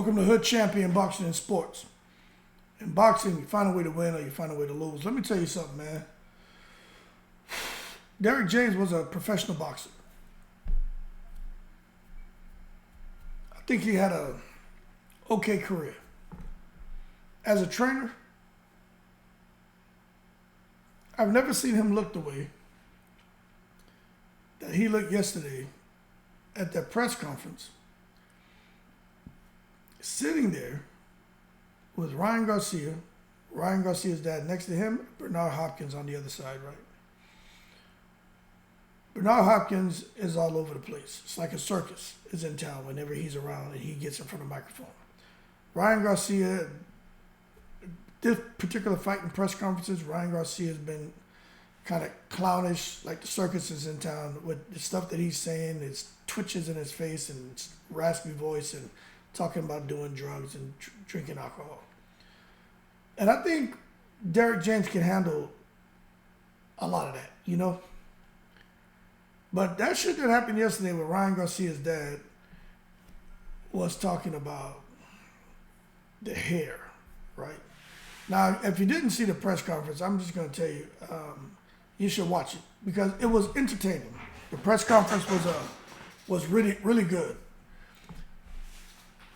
Welcome to Hood Champion Boxing and Sports. In boxing, you find a way to win or you find a way to lose. Let me tell you something, man. Derrick James was a professional boxer. I think he had a okay career. As a trainer, I've never seen him look the way that he looked yesterday at that press conference, sitting there with Ryan Garcia's dad next to him, Bernard Hopkins on the other side, right? Bernard Hopkins is all over the place. It's like a circus is in town whenever he's around and he gets in front of a microphone. Ryan Garcia, this particular fight in press conferences, Ryan Garcia has been kind of clownish, like the circus is in town with the stuff that he's saying. It's twitches in his face and raspy voice and talking about doing drugs and drinking alcohol. And I think Derrick James can handle a lot of that, you know? But that shit that happened yesterday with Ryan Garcia's dad was talking about the hair, right? Now, if you didn't see the press conference, I'm just going to tell you, you should watch it because it was entertaining. The press conference was really, really good.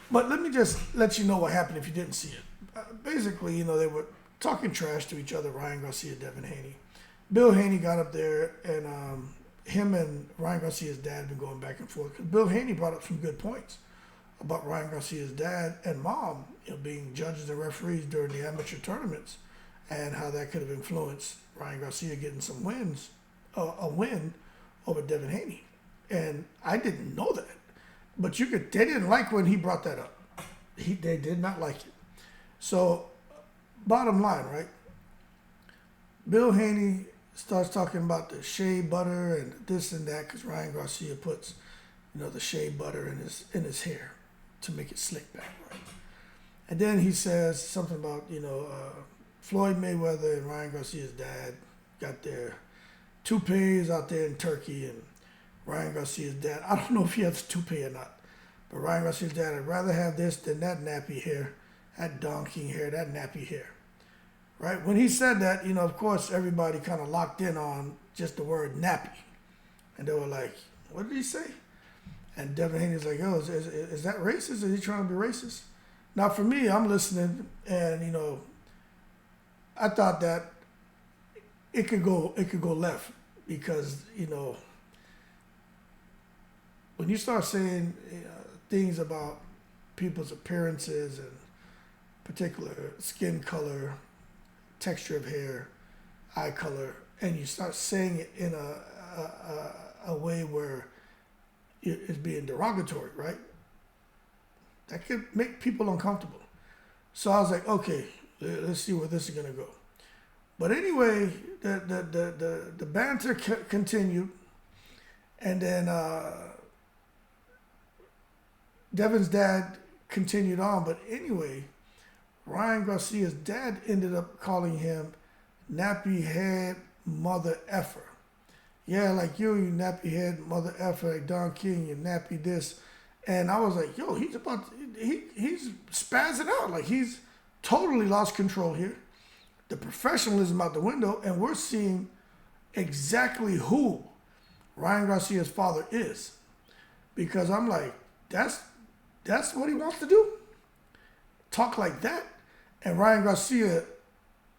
But let me just let you know what happened if you didn't see it. Basically, you know, they were talking trash to each other, Ryan Garcia, Devin Haney. Bill Haney got up there and him and Ryan Garcia's dad have been going back and forth. Because Bill Haney brought up some good points about Ryan Garcia's dad and mom, you know, being judges and referees during the amateur tournaments and how that could have influenced Ryan Garcia getting some wins, a win over Devin Haney. And I didn't know that. But they didn't like when he brought that up. They did not like it. So, bottom line, right? Bill Haney starts talking about the shea butter and this and that because Ryan Garcia puts, you know, the shea butter in his hair to make it slick back, right? And then he says something about, you know, Floyd Mayweather and Ryan Garcia's dad got their toupees out there in Turkey, and Ryan Garcia's dad, I don't know if he has a toupee or not, but Ryan Garcia's dad, I'd rather have this than that nappy hair, that Don King hair, that nappy hair, right? When he said that, you know, of course, everybody kind of locked in on just the word nappy. And they were like, what did he say? And Devin Haney's like, yo, is that racist? Is he trying to be racist? Now, for me, I'm listening, and, you know, I thought that it could go left because, you know, when you start saying things about people's appearances and particular skin color, texture of hair, eye color, and you start saying it in a way where it's being derogatory, right? That could make people uncomfortable. So I was like, okay, let's see where this is gonna go. But anyway, the banter continued, and then Devin's dad continued on. But anyway, Ryan Garcia's dad ended up calling him nappy head mother effer. Yeah, like you nappy head mother effer, like Don King, you nappy this. And I was like, yo, he's spazzing out. Like he's totally lost control here. The professionalism out the window, and we're seeing exactly who Ryan Garcia's father is. Because I'm like, that's what he wants to do? Talk like that? And Ryan Garcia,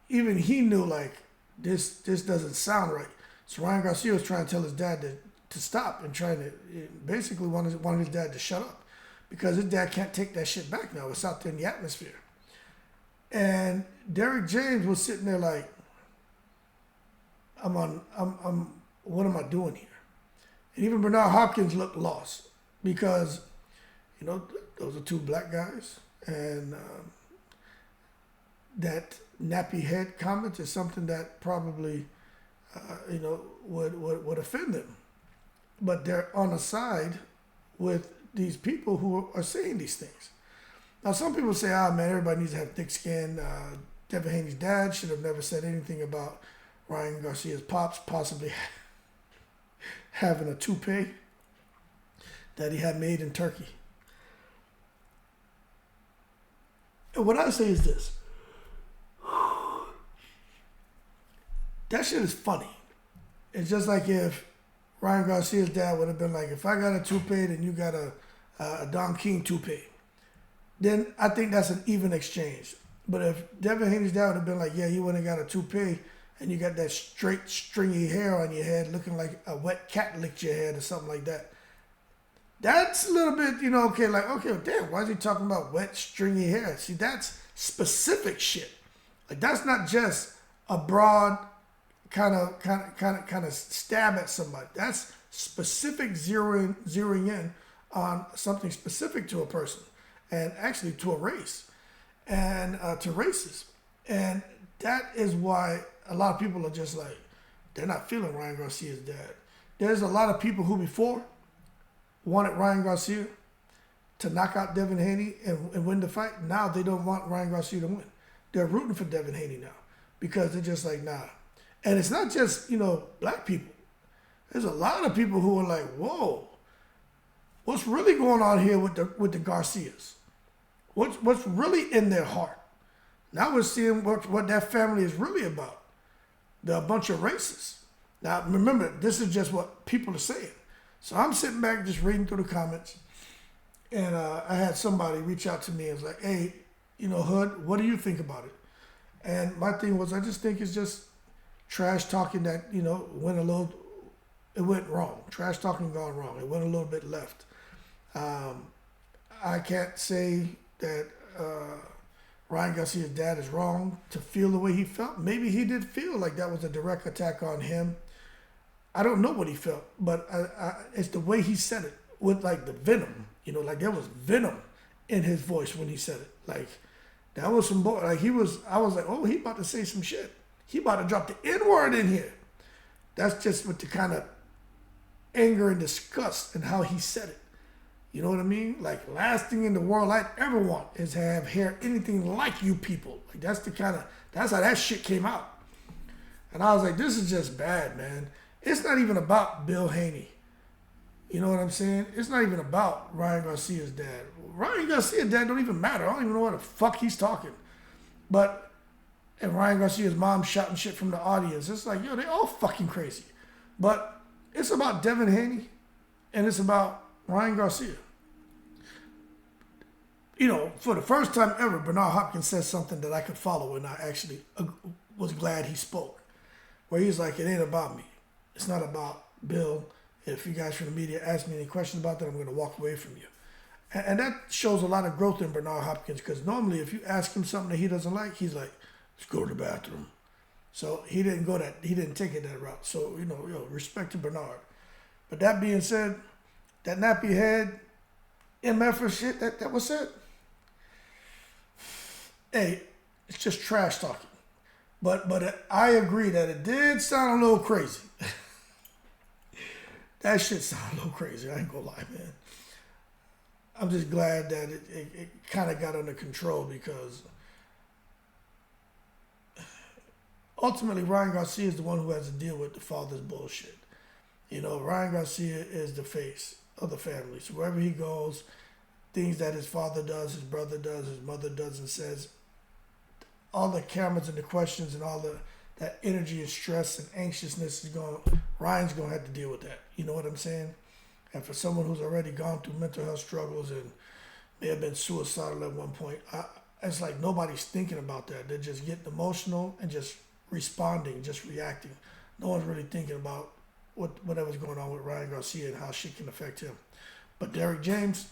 even he knew like this doesn't sound right. So Ryan Garcia was trying to tell his dad to stop and trying to basically wanted his dad to shut up because his dad can't take that shit back now. It's out there in the atmosphere. And Derrick James was sitting there like, what am I doing here? And even Bernard Hopkins looked lost because, you know, those are two black guys, and that nappy head comment is something that probably, you know, would offend them. But they're on the side with these people who are saying these things. Now, some people say, man, everybody needs to have thick skin. Devin Haney's dad should have never said anything about Ryan Garcia's pops possibly having a toupee that he had made in Turkey. what I say is this. That shit is funny. It's just like if Ryan Garcia's dad would have been like, if I got a toupee, then you got a Don King toupee. Then I think that's an even exchange. But if Devin Haney's dad would have been like, yeah, you wouldn't have got a toupee, and you got that straight, stringy hair on your head looking like a wet cat licked your head or something like that. That's a little bit, okay, damn, why is he talking about wet, stringy hair? See, that's specific shit. Like, that's not just a broad kind of stab at somebody. That's specific zeroing in on something specific to a person, and actually to a race, and to races. And that is why a lot of people are just like, they're not feeling Ryan Garcia's dad. There's a lot of people who before wanted Ryan Garcia to knock out Devin Haney and win the fight. Now they don't want Ryan Garcia to win. They're rooting for Devin Haney now because they're just like, nah. And it's not just, black people. There's a lot of people who are like, whoa, what's really going on here with the Garcia'S? What's really in their heart? Now we're seeing what that family is really about. They're a bunch of racists. Now, remember, this is just what people are saying. So I'm sitting back just reading through the comments, and I had somebody reach out to me and was like, hey, Hood, what do you think about it? And my thing was, I just think it's just trash talking that, it went wrong. Trash talking gone wrong. It went a little bit left. I can't say that Ryan Garcia's dad is wrong to feel the way he felt. Maybe he did feel like that was a direct attack on him. I don't know what he felt, but it's the way he said it with like the venom, like there was venom in his voice when he said it. Like that was some boy. Like I was like, oh, he about to say some shit. He about to drop the N-word in here. That's just with the kind of anger and disgust and how he said it. You know what I mean? Like last thing in the world I'd ever want is to have hair anything like you people. Like that's how that shit came out. And I was like, this is just bad, man. It's not even about Bill Haney. You know what I'm saying? It's not even about Ryan Garcia's dad. Ryan Garcia's dad don't even matter. I don't even know what the fuck he's talking. And Ryan Garcia's mom shouting shit from the audience. It's like, they all fucking crazy. But it's about Devin Haney and it's about Ryan Garcia. For the first time ever, Bernard Hopkins said something that I could follow, and I actually was glad he spoke. Where he's like, it ain't about me. It's not about Bill. If you guys from the media ask me any questions about that, I'm going to walk away from you. And that shows a lot of growth in Bernard Hopkins, because normally if you ask him something that he doesn't like, he's like, let's go to the bathroom. So he didn't take it that route. So, respect to Bernard. But that being said, that nappy head, MF shit, that was it. Hey, it's just trash talking. But I agree that it did sound a little crazy. That shit sounded a little crazy. I ain't gonna lie, man. I'm just glad that it kind of got under control, because ultimately Ryan Garcia is the one who has to deal with the father's bullshit. Ryan Garcia is the face of the family. So wherever he goes, things that his father does, his brother does, his mother does and says, all the cameras and the questions and all that energy and stress and anxiousness Ryan's going to have to deal with that. You know what I'm saying? And for someone who's already gone through mental health struggles and may have been suicidal at one point, it's like nobody's thinking about that. They're just getting emotional and just responding, just reacting. No one's really thinking about whatever's going on with Ryan Garcia and how shit can affect him. But Derrick James,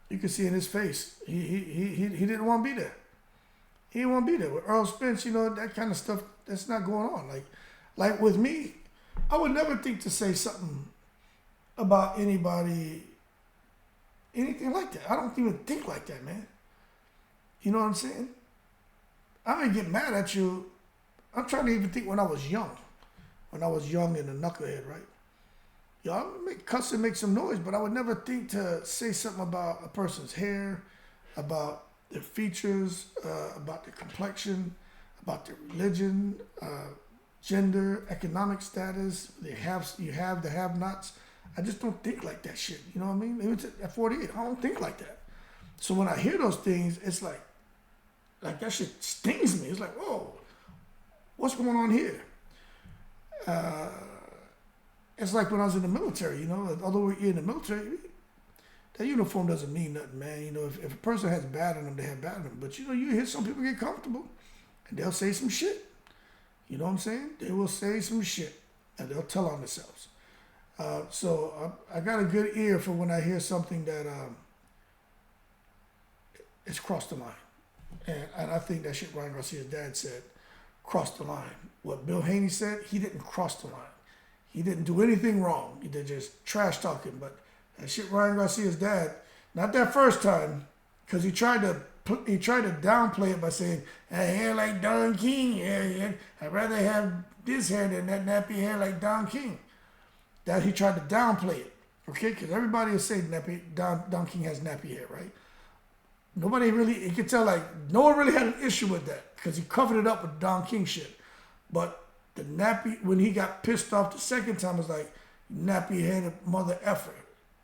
you can see in his face, he didn't want to be there. He didn't want to be there. With Earl Spence, that kind of stuff, that's not going on. Like with me, I would never think to say something about anybody, anything like that. I don't even think like that, man. You know what I'm saying? I ain't get mad at you. I'm trying to even think when I was young. When I was young and a knucklehead, right? I would cuss and make some noise, but I would never think to say something about a person's hair, about their features, about their complexion, about their religion, gender, economic status. You have the have-nots. I just don't think like that shit. You know what I mean? Even at 48, I don't think like that. So when I hear those things, it's like, Like, that shit stings me. It's like, whoa, what's going on here? It's like when I was in the military, you know, although you're in the military, that uniform doesn't mean nothing, man. You know, if a person has bad on them, they have bad on them. But, you know, you hear some people get comfortable and they'll say some shit. You know what I'm saying? They will say some shit and they'll tell on themselves. So I got a good ear for when I hear something that it's crossed the line. And I think that shit Ryan Garcia's dad said crossed the line. What Bill Haney said, he didn't cross the line. He didn't do anything wrong. He did just trash talking. But that shit Ryan Garcia's dad, not that first time, because he tried to downplay it by saying, I hair like Don King. Yeah, I'd rather have this hair than that nappy hair like Don King. That he tried to downplay it, okay? Because everybody will say Don King has nappy hair, right? Nobody really, you could tell, like, no one really had an issue with that because he covered it up with Don King shit. But the nappy, when he got pissed off the second time, was like, nappy-headed Motherfkr.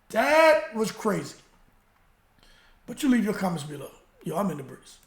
That was crazy. But you leave your comments below. Yo, I'm in the breeze.